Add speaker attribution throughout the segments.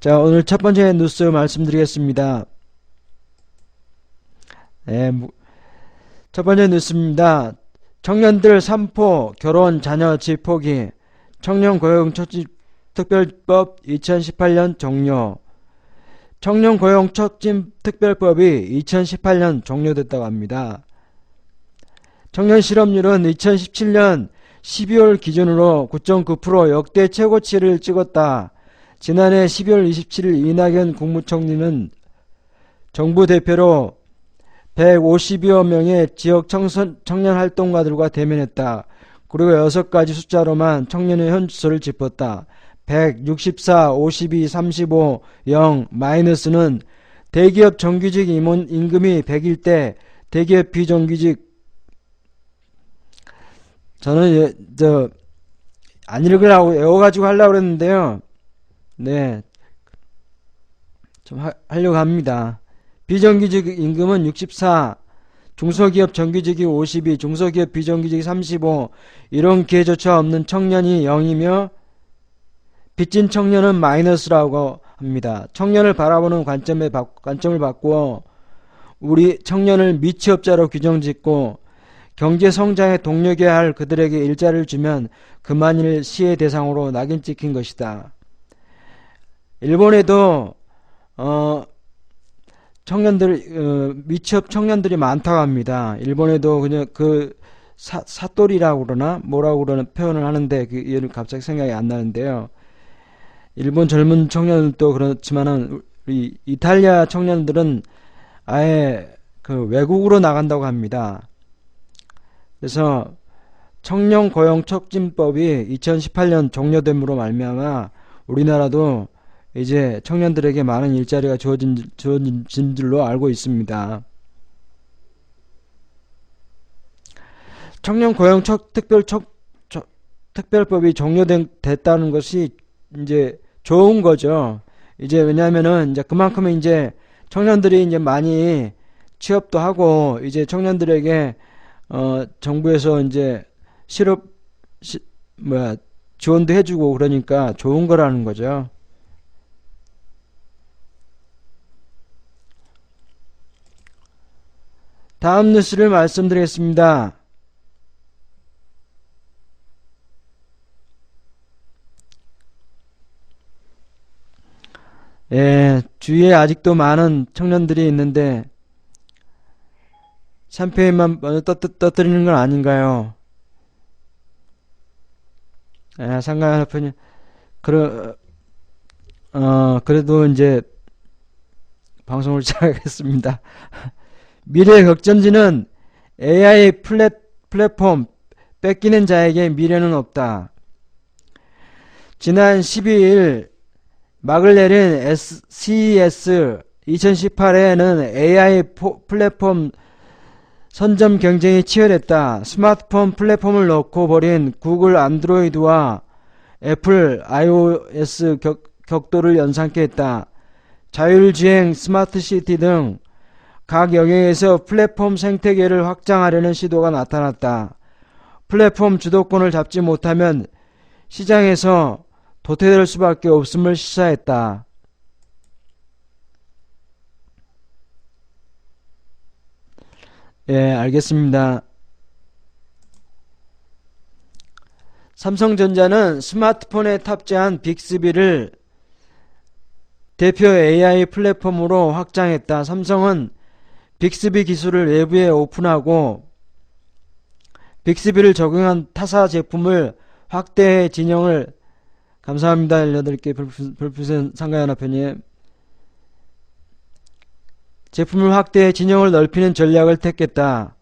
Speaker 1: 자, 오늘 첫 번째 뉴스 말씀드리겠습니다. 네, 첫 번째 뉴스입니다. 청년들 삼포 결혼 자녀 집 포기 청년고용촉진특별법 2018년 종료. 청년고용촉진특별법이 2018년 종료됐다고 합니다. 청년 실업률은 2017년 12월 기준으로 9.9% 역대 최고치를 찍었다. 지난해 12월 27일 이낙연 국무총리는 정부 대표로 150여 명의 지역 청년 활동가들과 대면했다. 그리고 6가지 숫자로만 청년의 현 주소를 짚었다. 164, 52, 35, 0, 마이너스는 대기업 정규직 임금이 100일 때 대기업 비정규직. 저는 안 읽으려고 외워가지고 하려고 그랬는데요. 네, 좀 하려고 합니다. 비정규직 임금은 64, 중소기업 정규직이 52, 중소기업 비정규직이 35, 이런 기회조차 없는 청년이 0이며 빚진 청년은 마이너스라고 합니다. 청년을 바라보는 관점을 바꾸어 우리 청년을 미취업자로 규정짓고 경제 성장에 동력해야 할 그들에게 일자리를 주면 그만일 시의 대상으로 낙인 찍힌 것이다. 일본에도 미취업 청년들이 많다고 합니다. 일본에도 그냥 사또리라고 그러나 뭐라고 그러는 표현을 하는데 그 이해는 갑자기 생각이 안 나는데요. 일본 젊은 청년들도 그렇지만은 우리 이탈리아 청년들은 아예 외국으로 나간다고 합니다. 그래서 청년고용촉진법이 2018년 종료됨으로 말미암아 우리나라도 이제 청년들에게 많은 일자리가 주어진 줄로 알고 있습니다. 청년고용특별법이 종료됐다는 것이 이제 좋은 거죠. 이제 왜냐하면은 이제 그만큼 이제 청년들이 이제 많이 취업도 하고 이제 청년들에게 정부에서 이제 지원도 해주고 그러니까 좋은 거라는 거죠. 다음 뉴스를 말씀드리겠습니다. 예, 주위에 아직도 많은 청년들이 있는데 샴페인만 먼저 떠뜨리는 건 아닌가요? 예, 상가연 대표님, 그래도 이제 방송을 시작하겠습니다. 미래의 격전지는 AI 플랫폼 뺏기는 자에게 미래는 없다. 지난 12일 막을 내린 CES 2018에는 AI 플랫폼 선점 경쟁이 치열했다. 스마트폰 플랫폼을 놓고 벌인 구글 안드로이드와 애플 iOS 격돌을 연상케 했다. 자율주행, 스마트시티 등 각 영역에서 플랫폼 생태계를 확장하려는 시도가 나타났다. 플랫폼 주도권을 잡지 못하면 시장에서 도태될 수밖에 없음을 시사했다. 예, 알겠습니다. 삼성전자는 스마트폰에 탑재한 빅스비를 대표 AI 플랫폼으로 확장했다. 삼성은 빅스비 기술을 외부에 오픈하고 빅스비를 적용한 타사 제품을 확대해 진영을 감사합니다. 18개 별풍선 상가연합회님. 제품을 확대해 진영을 넓히는 전략을 택했다.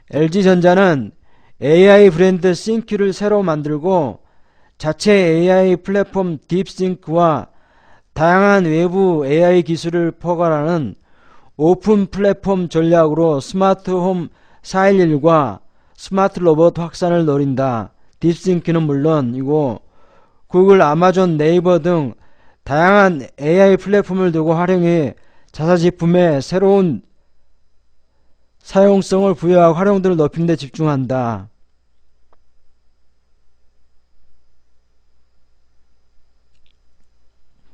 Speaker 1: LG전자는 AI 브랜드 싱큐를 새로 만들고 자체 AI 플랫폼 딥싱크와 다양한 외부 AI 기술을 포괄하는 오픈 플랫폼 전략으로 스마트홈 411과 스마트 로봇 확산을 노린다. 딥싱크는 물론이고 구글, 아마존, 네이버 등 다양한 AI 플랫폼을 두고 활용해 자사 제품에 새로운 사용성을 부여하고 활용도를 높이는 데 집중한다.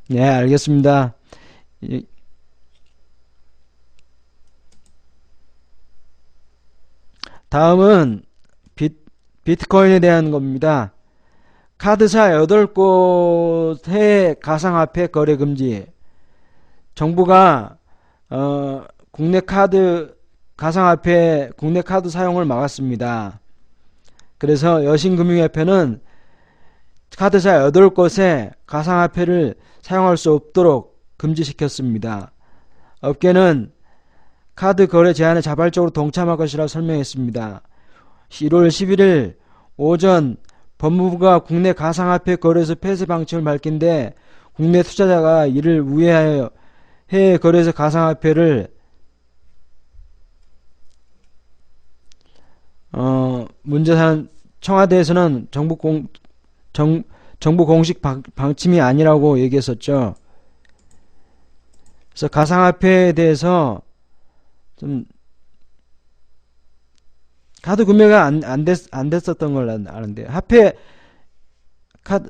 Speaker 1: 네, 알겠습니다. 다음은 비트코인에 대한 겁니다. 카드사 8곳의 가상화폐 거래 금지. 정부가 국내 카드 가상화폐 국내 카드 사용을 막았습니다. 그래서 여신금융협회는 카드사 8곳에 가상화폐를 사용할 수 없도록 금지시켰습니다. 업계는 카드 거래 제한에 자발적으로 동참할 것이라 설명했습니다. 1월 11일 오전 법무부가 국내 가상화폐 거래소 폐쇄 방침을 밝힌 데 국내 투자자가 이를 우회하여 해외 거래소 가상화폐를 문제사는 청와대에서는 정부 공식 방침이 아니라고 얘기했었죠. 그래서 가상화폐에 대해서 좀 카드 구매가 안 됐었던 걸 아는데 화폐 카드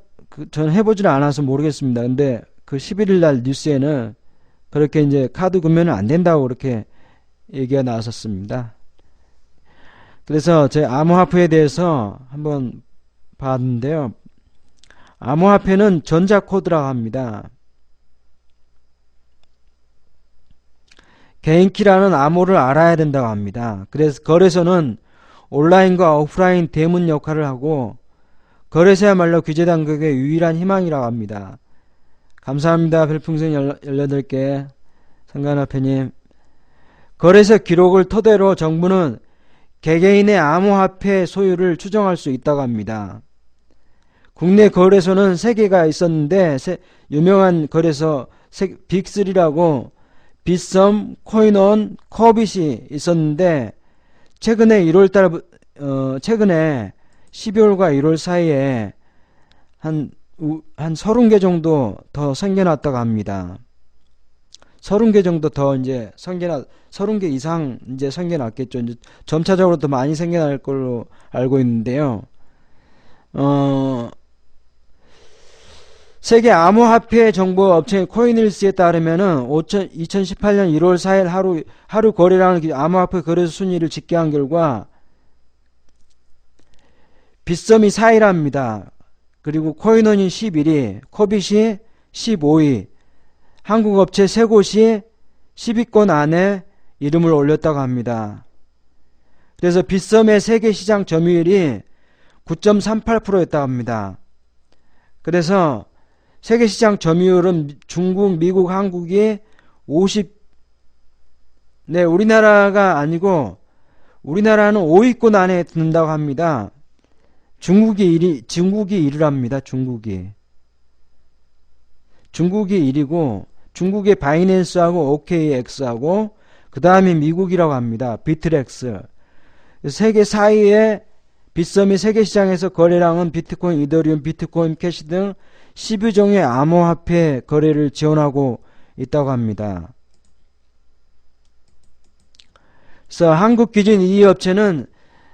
Speaker 1: 저는 해보지를 않아서 모르겠습니다. 근데 그 11일 날 뉴스에는 그렇게 이제 카드 구매는 안 된다고 그렇게 얘기가 나왔었습니다. 그래서 제 암호화폐에 대해서 한번 봤는데요. 암호화폐는 전자코드라고 합니다. 개인키라는 암호를 알아야 된다고 합니다. 그래서 거래소는 온라인과 오프라인 대문 역할을 하고 거래소야말로 규제당국의 유일한 희망이라고 합니다. 감사합니다. 별풍선 18개 상관화폐님. 거래소 기록을 토대로 정부는 개개인의 암호화폐 소유를 추정할 수 있다고 합니다. 국내 거래소는 3개가 있었는데 유명한 거래소 빅3라고 빗썸, 코인원, 커빗이 있었는데 최근에 12월과 1월 사이에 한 30개 정도 더 생겨났다고 합니다. 30개 정도 더 이제 30개 이상 이제 생겨났겠죠. 이제 점차적으로 더 많이 생겨날 걸로 알고 있는데요. 세계 암호화폐 정보 업체 코인일스에 따르면은 2018년 1월 4일 하루 거래량을 암호화폐 거래소 순위를 집계한 결과 빗썸이 4위랍니다. 그리고 코인원이 11위, 코빗이 15위, 한국 업체 3곳이 10위권 안에 이름을 올렸다고 합니다. 그래서 빗썸의 세계 시장 점유율이 9.38%였다고 합니다. 그래서 세계 시장 점유율은 중국, 미국, 한국이 50, 우리나라가 아니고 우리나라는 5위권 안에 든다고 합니다. 중국이 1위랍니다. 중국이 1위고 중국의 바이낸스하고 OKX하고 그 다음에 미국이라고 합니다. 비트렉스. 세계 4위의 빗썸이 세계시장에서 거래량은 비트코인, 이더리움, 비트코인, 캐시 등 10여 종의 암호화폐 거래를 지원하고 있다고 합니다. 그래서 한국 기준 2위 업체는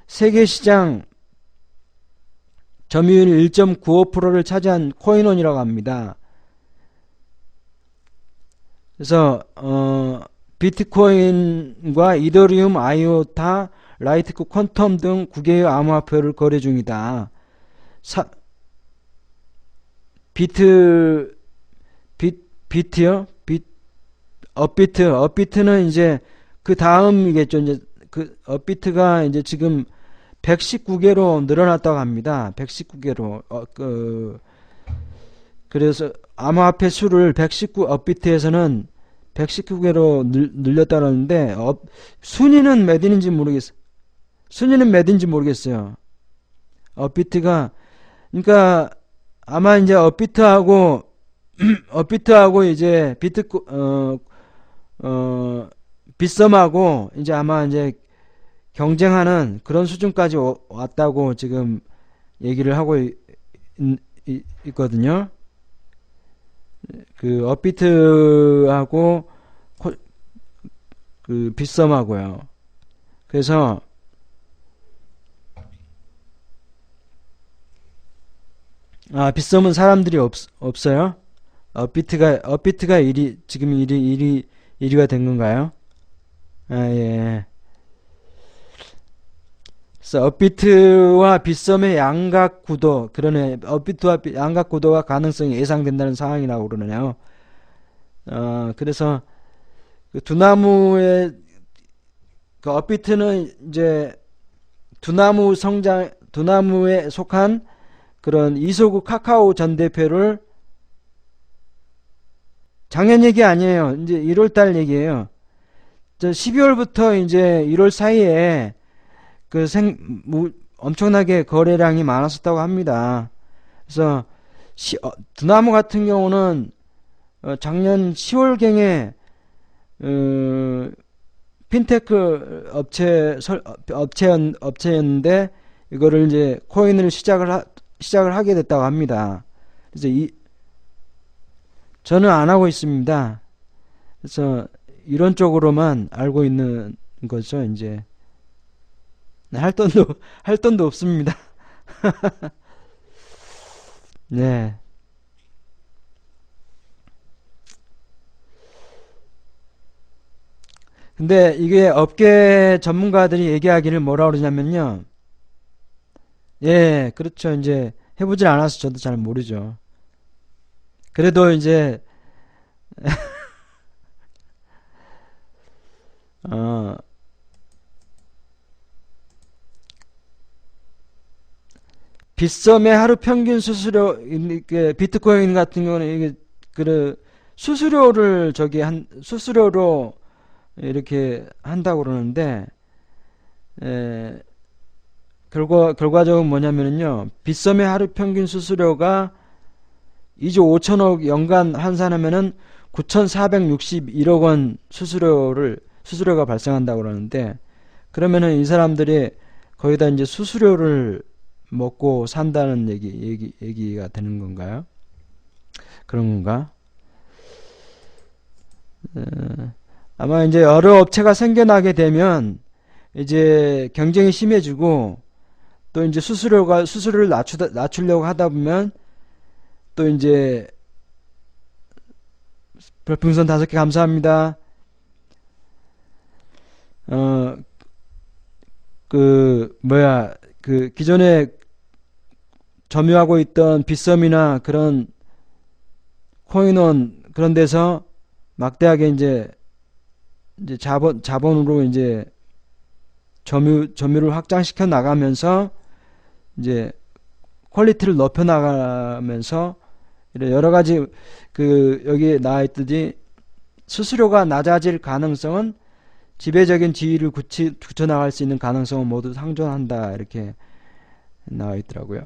Speaker 1: 세계시장 점유율 1.95%를 차지한 코인원이라고 합니다. 그래서 비트코인과 이더리움, 아이오타, 라이트코, 퀀텀 등 9개의 암호화폐를 거래 중이다. 업비트는 이제 그 다음이겠죠. 이제 그 업비트가 이제 지금 119개로 늘어났다고 합니다. 119개로. 그래서 암호화폐 수를 업비트에서는 119개로 늘렸다는데 순위는 몇 위인지 모르겠어요. 업비트가 그러니까 아마 이제 업비트하고 이제 빗썸하고 이제 아마 이제 경쟁하는 그런 수준까지 왔다고 지금 얘기를 하고 있거든요. 그 업비트하고 그 빗썸하고요. 그래서 빗썸은 사람들이 없어요. 업비트가 1위, 지금 1위가 된 건가요? 아, 예. 그래서 업비트와 빗썸의 양각 구도, 그러네. 업비트와 양각 구도가 가능성이 예상된다는 상황이라고 그러네요. 그래서 그 두나무의 그 업비트는 이제 두나무에 속한 그런 이소구 카카오 전 대표를 작년 얘기 아니에요. 이제 1월 달 얘기예요. 12월부터 이제 1월 사이에 그 엄청나게 거래량이 많았었다고 합니다. 그래서 두나무 같은 경우는 작년 10월경에 핀테크 업체였는데 이거를 이제 코인을 시작을 하게 됐다고 합니다. 그래서 저는 안 하고 있습니다. 그래서 이런 쪽으로만 알고 있는 거죠. 이제 할 돈도 없습니다. 네. 근데 이게 업계 전문가들이 얘기하기를 뭐라 그러냐면요. 예, 그렇죠. 이제 해보질 않아서 저도 잘 모르죠. 그래도 이제 어, 빗썸의 하루 평균 수수료, 비트코인 같은 경우는 이게 수수료를 수수료로 이렇게 한다고 그러는데 결과적으로 뭐냐면요, 빗썸의 하루 평균 수수료가 2조 5천억 연간 환산하면은 9,461억 원 수수료가 발생한다고 그러는데, 그러면은 이 사람들이 거의 다 이제 수수료를 먹고 산다는 얘기가 되는 건가요? 그런 건가? 아마 이제 여러 업체가 생겨나게 되면 이제 경쟁이 심해지고, 또 이제 수수료를 낮추려고 하다 보면 또 이제 별풍선 5개 감사합니다. 기존에 점유하고 있던 빗썸이나 그런 코인원 그런 데서 막대하게 이제 자본으로 이제 점유를 확장시켜 나가면서 이제 퀄리티를 높여 나가면서 여러 가지 여기에 나와 있듯이 수수료가 낮아질 가능성은 지배적인 지위를 굳혀 나갈 수 있는 가능성은 모두 상존한다, 이렇게 나와 있더라고요.